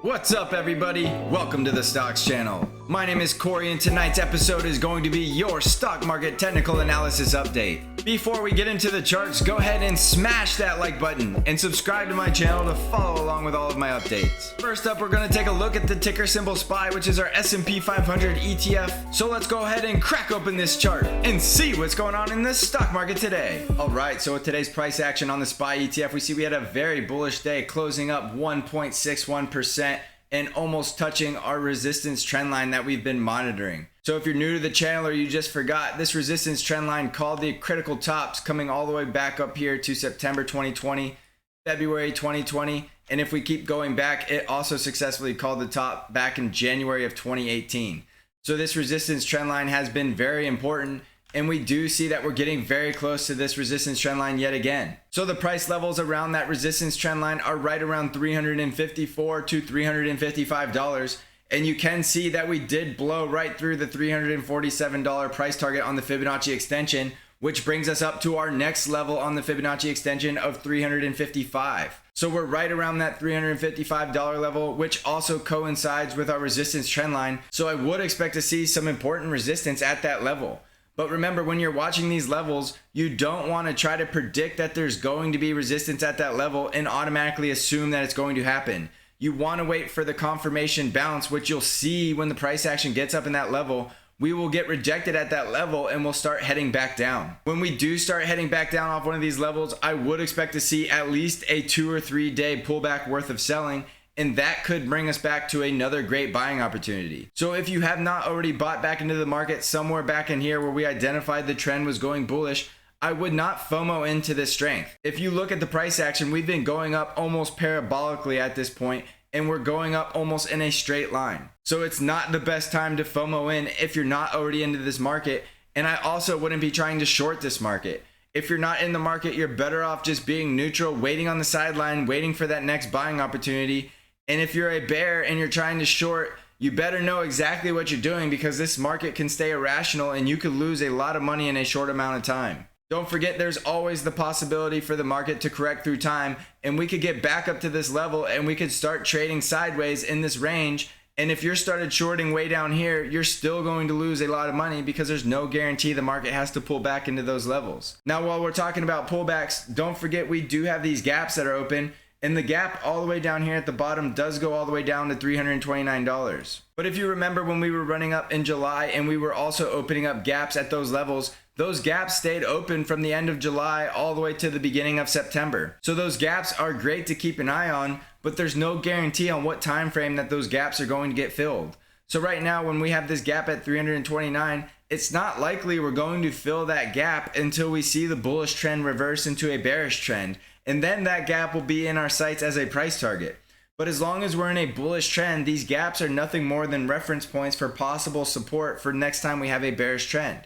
What's up, everybody? Welcome to the Stocks channel. My name is Cory, and tonight's episode is going to be your stock market technical analysis update. Before we get into the charts, go ahead and smash that like button and subscribe to my channel to follow along with all of my updates. First up, we're going to take a look at the ticker symbol SPY, which is our SP 500 ETF. So let's go ahead and crack open this chart and see what's going on in the stock market today. Alright, so with today's price action on the SPY ETF, we see we had a very bullish day, closing up 1.61%. and almost touching our resistance trend line that we've been monitoring. So if you're new to the channel or you just forgot, this resistance trend line called the critical tops, coming all the way back up here to September 2020, February 2020, and if we keep going back, it also successfully called the top back in January of 2018. So this resistance trend line has been very important, and we do see that we're getting very close to this resistance trend line yet again. So the price levels around that resistance trend line are right around $354 to $355. And you can see that we did blow right through the $347 price target on the Fibonacci extension, which brings us up to our next level on the Fibonacci extension of $355. So we're right around that $355 level, which also coincides with our resistance trend line. So I would expect to see some important resistance at that level. But remember, when you're watching these levels, you don't want to try to predict that there's going to be resistance at that level and automatically assume that it's going to happen. You want to wait for the confirmation bounce, which you'll see when the price action gets up in that level. We will get rejected at that level and we'll start heading back down. When we do start heading back down off one of these levels, I would expect to see at least a 2 or 3 day pullback worth of selling, and that could bring us back to another great buying opportunity. So if you have not already bought back into the market somewhere back in here where we identified the trend was going bullish, I would not FOMO into this strength. If you look at the price action, we've been going up almost parabolically at this point, and we're going up almost in a straight line. So it's not the best time to FOMO in if you're not already into this market, and I also wouldn't be trying to short this market. If you're not in the market, you're better off just being neutral, waiting on the sideline, waiting for that next buying opportunity. And if you're a bear and you're trying to short, you better know exactly what you're doing, because this market can stay irrational and you could lose a lot of money in a short amount of time. Don't forget, there's always the possibility for the market to correct through time, and we could get back up to this level and we could start trading sideways in this range. And if you're started shorting way down here, you're still going to lose a lot of money, because there's no guarantee the market has to pull back into those levels. Now, while we're talking about pullbacks, don't forget we do have these gaps that are open. And the gap all the way down here at the bottom does go all the way down to $329. But if you remember when we were running up in July and we were also opening up gaps at those levels, those gaps stayed open from the end of July all the way to the beginning of September. So those gaps are great to keep an eye on, but there's no guarantee on what time frame that those gaps are going to get filled. So right now, when we have this gap at 329, it's not likely we're going to fill that gap until we see the bullish trend reverse into a bearish trend. And then that gap will be in our sights as a price target. But as long as we're in a bullish trend, these gaps are nothing more than reference points for possible support for next time we have a bearish trend.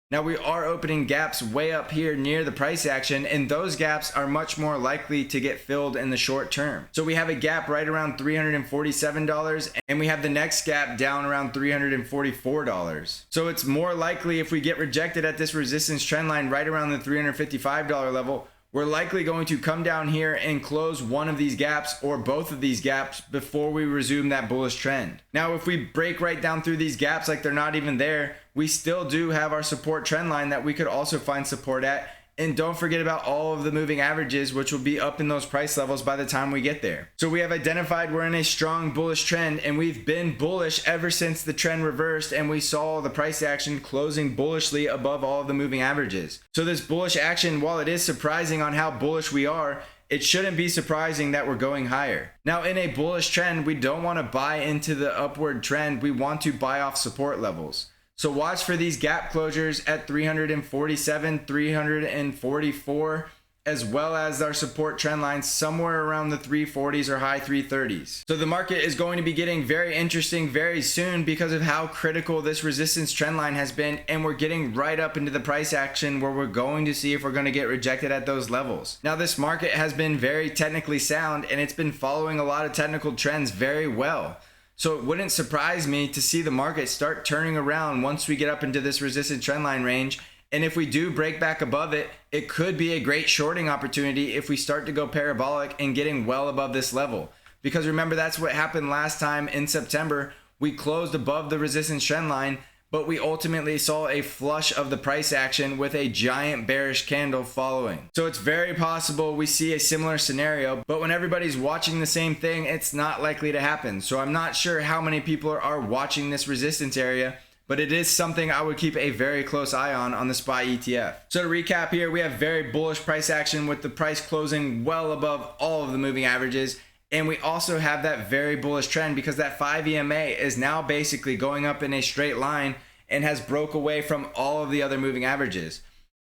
Now, we are opening gaps way up here near the price action, and those gaps are much more likely to get filled in the short term. So we have a gap right around $347, and we have the next gap down around $344. So it's more likely, if we get rejected at this resistance trend line right around the $355 level, we're likely going to come down here and close one of these gaps or both of these gaps before we resume that bullish trend. Now, if we break right down through these gaps like they're not even there, we still do have our support trend line that we could also find support at. And don't forget about all of the moving averages, which will be up in those price levels by the time we get there. So we have identified we're in a strong bullish trend, and we've been bullish ever since the trend reversed and we saw the price action closing bullishly above all of the moving averages. So this bullish action, while it is surprising on how bullish we are, it shouldn't be surprising that we're going higher. Now, in a bullish trend, we don't want to buy into the upward trend. We want to buy off support levels. So watch for these gap closures at 347, 344, as well as our support trend lines somewhere around the 340s or high 330s. So the market is going to be getting very interesting very soon because of how critical this resistance trend line has been, and we're getting right up into the price action where we're going to see if we're going to get rejected at those levels. Now, this market has been very technically sound, and it's been following a lot of technical trends very well. So it wouldn't surprise me to see the market start turning around once we get up into this resistance trend line range. And if we do break back above it, it could be a great shorting opportunity if we start to go parabolic and getting well above this level. because remember, that's what happened last time in September. We closed above the resistance trend line, but we ultimately saw a flush of the price action with a giant bearish candle following. So it's very possible we see a similar scenario, but when everybody's watching the same thing, it's not likely to happen. So I'm not sure how many people are watching this resistance area, but it is something I would keep a very close eye on the SPY ETF. So to recap here, we have very bullish price action with the price closing well above all of the moving averages. And we also have that very bullish trend because that 5 EMA is now basically going up in a straight line and has broke away from all of the other moving averages.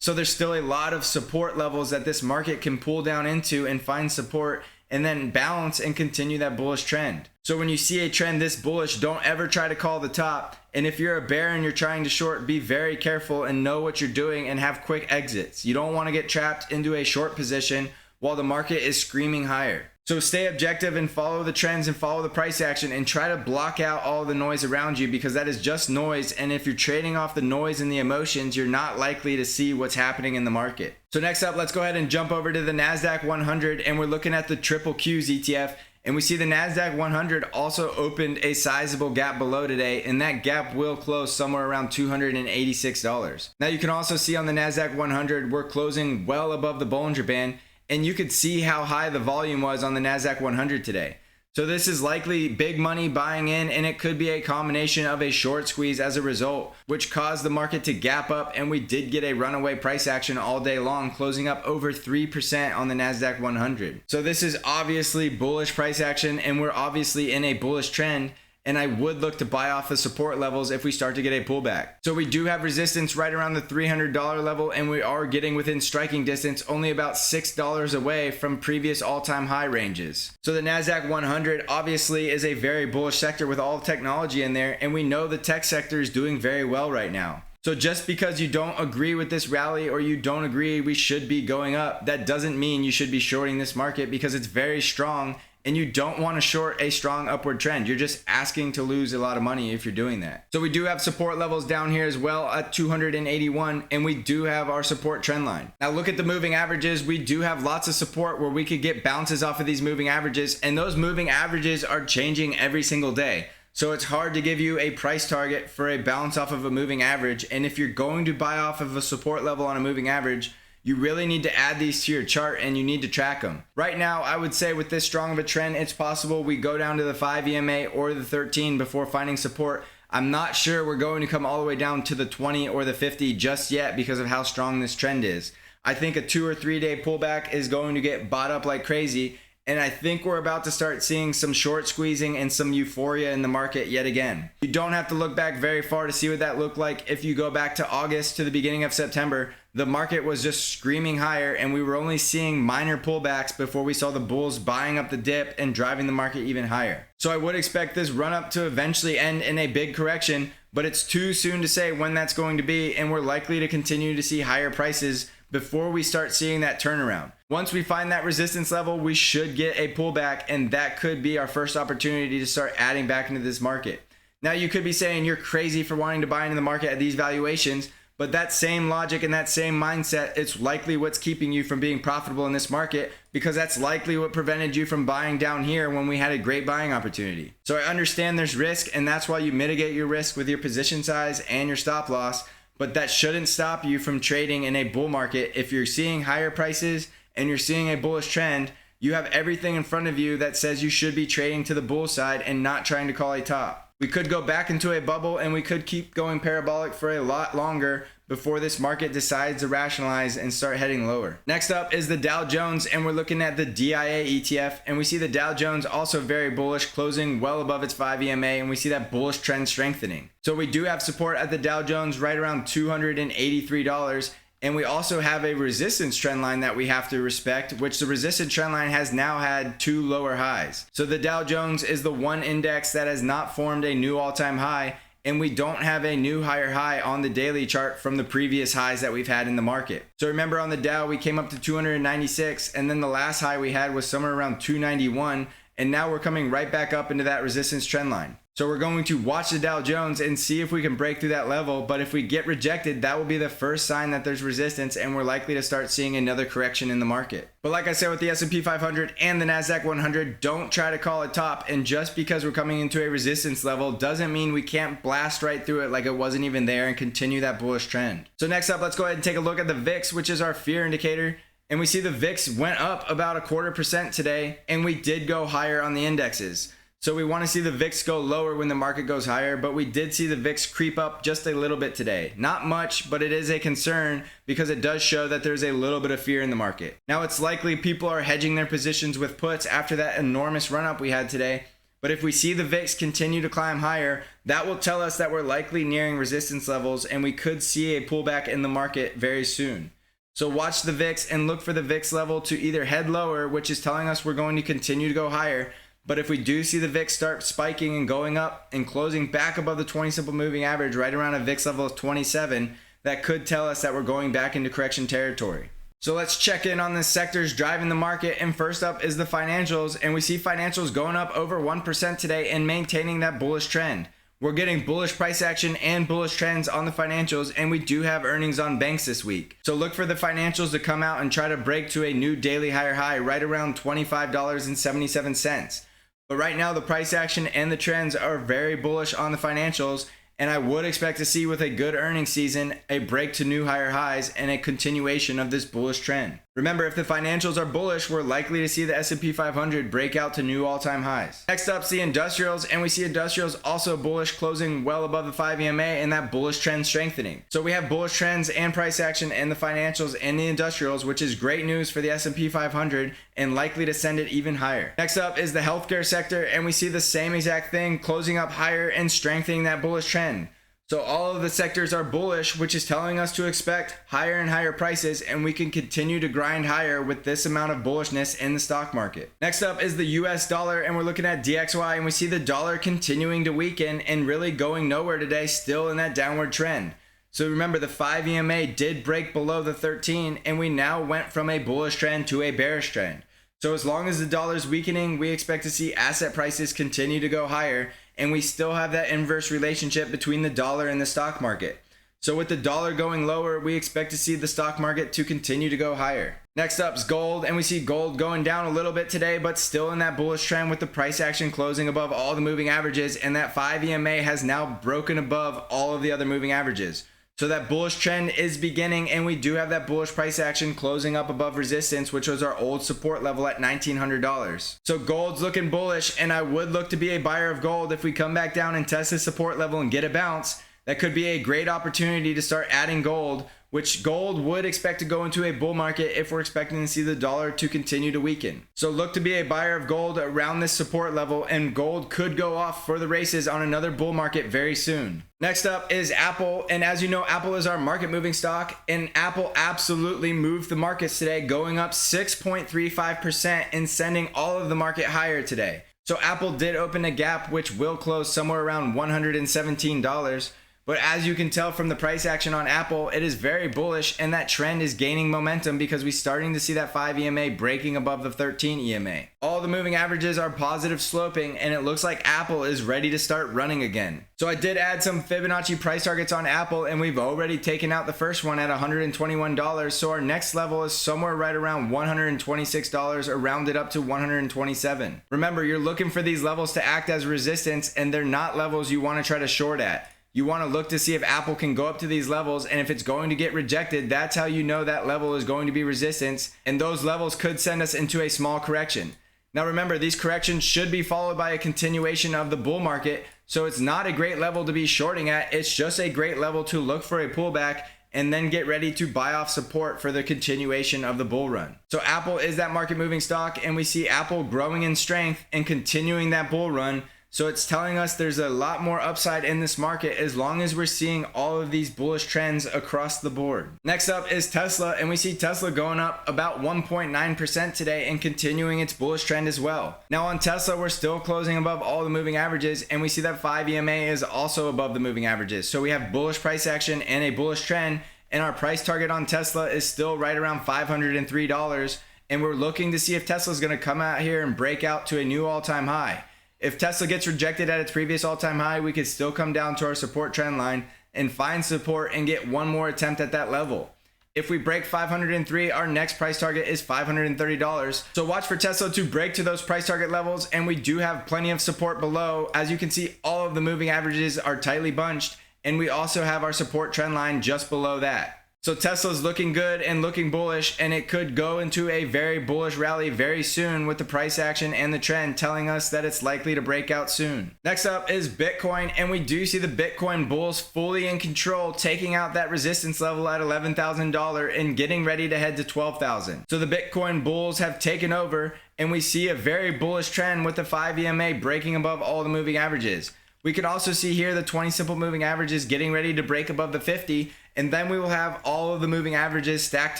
So there's still a lot of support levels that this market can pull down into and find support and then balance and continue that bullish trend. So when you see a trend this bullish, don't ever try to call the top. And if you're a bear and you're trying to short, be very careful and know what you're doing and have quick exits. You don't want to get trapped into a short position while the market is screaming higher. So stay objective and follow the trends and follow the price action and try to block out all the noise around you, because that is just noise. And if you're trading off the noise and the emotions, you're not likely to see what's happening in the market. So next up, let's go ahead and jump over to the Nasdaq 100, and we're looking at the QQQ ETF. And we see the Nasdaq 100 also opened a sizable gap below today, and that gap will close somewhere around $286. Now you can also see on the Nasdaq 100, we're closing well above the Bollinger Band, and you could see how high the volume was on the Nasdaq 100 today. So this is likely big money buying in, and it could be a combination of a short squeeze as a result, which caused the market to gap up, and we did get a runaway price action all day long, closing up over 3% on the Nasdaq 100. So this is obviously bullish price action, and we're obviously in a bullish trend. And I would look to buy off the support levels if we start to get a pullback. So we do have resistance right around the $300 level, and we are getting within striking distance, only about $6 away from previous all-time high ranges. So the Nasdaq 100 obviously is a very bullish sector with all technology in there, and we know the tech sector is doing very well right now. So just because you don't agree with this rally or you don't agree we should be going up, that doesn't mean you should be shorting this market, because it's very strong. And you don't want to short a strong upward trend. You're just asking to lose a lot of money if you're doing that. So we do have support levels down here as well at 281, and we do have our support trend line. Now look at the moving averages. We do have lots of support where we could get bounces off of these moving averages, and those moving averages are changing every single day. So it's hard to give you a price target for a bounce off of a moving average. And if you're going to buy off of a support level on a moving average, you really need to add these to your chart and you need to track them. Right now, I would say with this strong of a trend, it's possible we go down to the 5 EMA or the 13 before finding support. I'm not sure we're going to come all the way down to the 20 or the 50 just yet because of how strong this trend is. I think a 2 or 3 day pullback is going to get bought up like crazy. And I think we're about to start seeing some short squeezing and some euphoria in the market yet again. You don't have to look back very far to see what that looked like. If you go back to August to the beginning of September, the market was just screaming higher, and we were only seeing minor pullbacks before we saw the bulls buying up the dip and driving the market even higher. So I would expect this run up to eventually end in a big correction, but it's too soon to say when that's going to be, and we're likely to continue to see higher prices before we start seeing that turnaround. Once we find that resistance level, we should get a pullback, and that could be our first opportunity to start adding back into this market. Now you could be saying you're crazy for wanting to buy into the market at these valuations, but that same logic and that same mindset, it's likely what's keeping you from being profitable in this market, because that's likely what prevented you from buying down here when we had a great buying opportunity. So I understand there's risk, and that's why you mitigate your risk with your position size and your stop loss, but that shouldn't stop you from trading in a bull market. If you're seeing higher prices and you're seeing a bullish trend, you have everything in front of you that says you should be trading to the bull side and not trying to call a top. We could go back into a bubble, and we could keep going parabolic for a lot longer before this market decides to rationalize and start heading lower. Next up is the Dow Jones, and we're looking at the DIA ETF, and we see the Dow Jones also very bullish, closing well above its 5 EMA, and we see that bullish trend strengthening. So we do have support at the Dow Jones right around $283. And we also have a resistance trend line that we have to respect, which the resistance trend line has now had 2 lower highs. So the Dow Jones is the one index that has not formed a new all-time high, and we don't have a new higher high on the daily chart from the previous highs that we've had in the market. So remember, on the Dow, we came up to 296, and then the last high we had was somewhere around 291, and now we're coming right back up into that resistance trend line. So we're going to watch the Dow Jones and see if we can break through that level, but if we get rejected, that will be the first sign that there's resistance and we're likely to start seeing another correction in the market. But like I said with the SP 500 and the Nasdaq 100, don't try to call it top, and just because we're coming into a resistance level doesn't mean we can't blast right through it like it wasn't even there and continue that bullish trend. So next up, let's go ahead and take a look at the VIX, which is our fear indicator. And we see the VIX went up about 0.25% today, and we did go higher on the indexes. So we want to see the VIX go lower when the market goes higher, but we did see the VIX creep up just a little bit today. Not much, but it is a concern because it does show that there's a little bit of fear in the market. Now it's likely people are hedging their positions with puts after that enormous run up we had today. But if we see the VIX continue to climb higher, that will tell us that we're likely nearing resistance levels and we could see a pullback in the market very soon. So watch the VIX and look for the VIX level to either head lower, which is telling us we're going to continue to go higher. But if we do see the VIX start spiking and going up and closing back above the 20 simple moving average right around a VIX level of 27, that could tell us that we're going back into correction territory. So let's check in on the sectors driving the market, and first up is the financials, and we see financials going up over 1% today and maintaining that bullish trend. We're getting bullish price action and bullish trends on the financials, and we do have earnings on banks this week. So look for the financials to come out and try to break to a new daily higher high right around $25.77. But right now the price action and the trends are very bullish on the financials, and I would expect to see with a good earnings season a break to new higher highs and a continuation of this bullish trend. Remember, if the financials are bullish, we're likely to see the S&P 500 break out to new all-time highs. Next up's the industrials, and we see industrials also bullish, closing well above the 5 EMA and that bullish trend strengthening. So we have bullish trends and price action in the financials and the industrials, which is great news for the S&P 500 and likely to send it even higher. Next up is the healthcare sector, and we see the same exact thing, closing up higher and strengthening that bullish trend. So all of the sectors are bullish, which is telling us to expect higher and higher prices, and we can continue to grind higher with this amount of bullishness in the stock market. Next up is the US dollar, and we're looking at DXY, and we see the dollar continuing to weaken and really going nowhere today, still in that downward trend. So remember, the 5 EMA did break below the 13, and we now went from a bullish trend to a bearish trend. So as long as the dollar is weakening, we expect to see asset prices continue to go higher, and we still have that inverse relationship between the dollar and the stock market. So with the dollar going lower, we expect to see the stock market to continue to go higher. Next up is gold, and we see gold going down a little bit today, but still in that bullish trend with the price action closing above all the moving averages, and that 5 EMA has now broken above all of the other moving averages. So that bullish trend is beginning, and we do have that bullish price action closing up above resistance, which was our old support level at $1,900. So gold's looking bullish, and I would look to be a buyer of gold. If we come back down and test the support level and get a bounce, that could be a great opportunity to start adding gold, which gold would expect to go into a bull market if we're expecting to see the dollar to continue to weaken. So look to be a buyer of gold around this support level, and gold could go off for the races on another bull market very soon. Next up is Apple, and as you know, Apple is our market moving stock, and Apple absolutely moved the markets today, going up 6.35% and sending all of the market higher today. So Apple did open a gap which will close somewhere around $117. But as you can tell from the price action on Apple, it is very bullish, and that trend is gaining momentum because we're starting to see that 5 EMA breaking above the 13 EMA. All the moving averages are positive sloping, and it looks like Apple is ready to start running again. So I did add some Fibonacci price targets on Apple, and we've already taken out the first one at $121. So our next level is somewhere right around $126 or rounded up to $127. Remember, you're looking for these levels to act as resistance, and they're not levels you want to try to short at. You want to look to see if Apple can go up to these levels, and if it's going to get rejected, that's how you know that level is going to be resistance, and those levels could send us into a small correction. Now remember, these corrections should be followed by a continuation of the bull market, so it's not a great level to be shorting at. It's just a great level to look for a pullback and then get ready to buy off support for the continuation of the bull run. So Apple is that market moving stock, and we see Apple growing in strength and continuing that bull run. So it's telling us there's a lot more upside in this market as long as we're seeing all of these bullish trends across the board. Next up is Tesla, and we see Tesla going up about 1.9% today and continuing its bullish trend as well. Now on Tesla, we're still closing above all the moving averages, and we see that 5 EMA is also above the moving averages. So we have bullish price action and a bullish trend, and our price target on Tesla is still right around $503. and we're looking to see if Tesla's going to come out here and break out to a new all-time high. If Tesla gets rejected at its previous all-time high, we could still come down to our support trend line and find support and get one more attempt at that level. If we break 503, our next price target is $530. So watch for Tesla to break to those price target levels, and we do have plenty of support below. As you can see, all of the moving averages are tightly bunched, and we also have our support trend line just below that. So Tesla's looking good and looking bullish, and it could go into a very bullish rally very soon with the price action and the trend telling us that it's likely to break out soon. Next up is Bitcoin, and we do see the Bitcoin bulls fully in control, taking out that resistance level at $11,000 and getting ready to head to $12,000. So the Bitcoin bulls have taken over, and we see a very bullish trend with the 5 EMA breaking above all the moving averages. We can also see here the 20 simple moving averages getting ready to break above the 50, and then we will have all of the moving averages stacked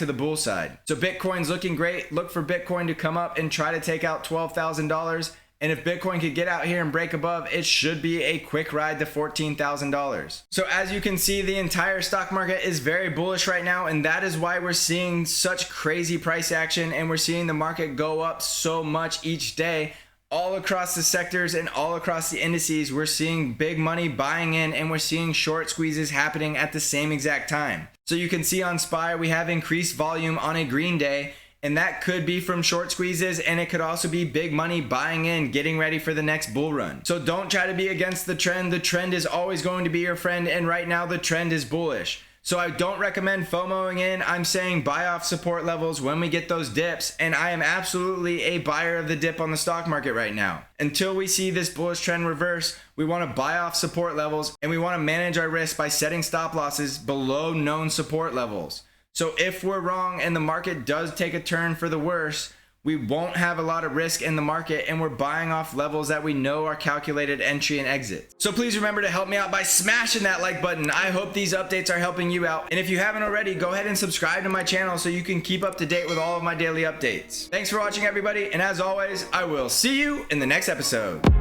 to the bull side. So Bitcoin's looking great. Look for Bitcoin to come up and try to take out $12,000. And if Bitcoin could get out here and break above, it should be a quick ride to $14,000. So as you can see, the entire stock market is very bullish right now, and that is why we're seeing such crazy price action, and we're seeing the market go up so much each day. All across the sectors and all across the indices, we're seeing big money buying in, and we're seeing short squeezes happening at the same exact time. So you can see on SPY, we have increased volume on a green day, and that could be from short squeezes, and it could also be big money buying in, getting ready for the next bull run. So don't try to be against the trend. The trend is always going to be your friend, and right now the trend is bullish. So I don't recommend FOMOing in. I'm saying buy off support levels when we get those dips, and I am absolutely a buyer of the dip on the stock market right now. Until we see this bullish trend reverse, we want to buy off support levels, and we want to manage our risk by setting stop losses below known support levels. So if we're wrong and the market does take a turn for the worse, we won't have a lot of risk in the market, and we're buying off levels that we know are calculated entry and exit. So please remember to help me out by smashing that like button. I hope these updates are helping you out. And if you haven't already, go ahead and subscribe to my channel so you can keep up to date with all of my daily updates. Thanks for watching, everybody. And as always, I will see you in the next episode.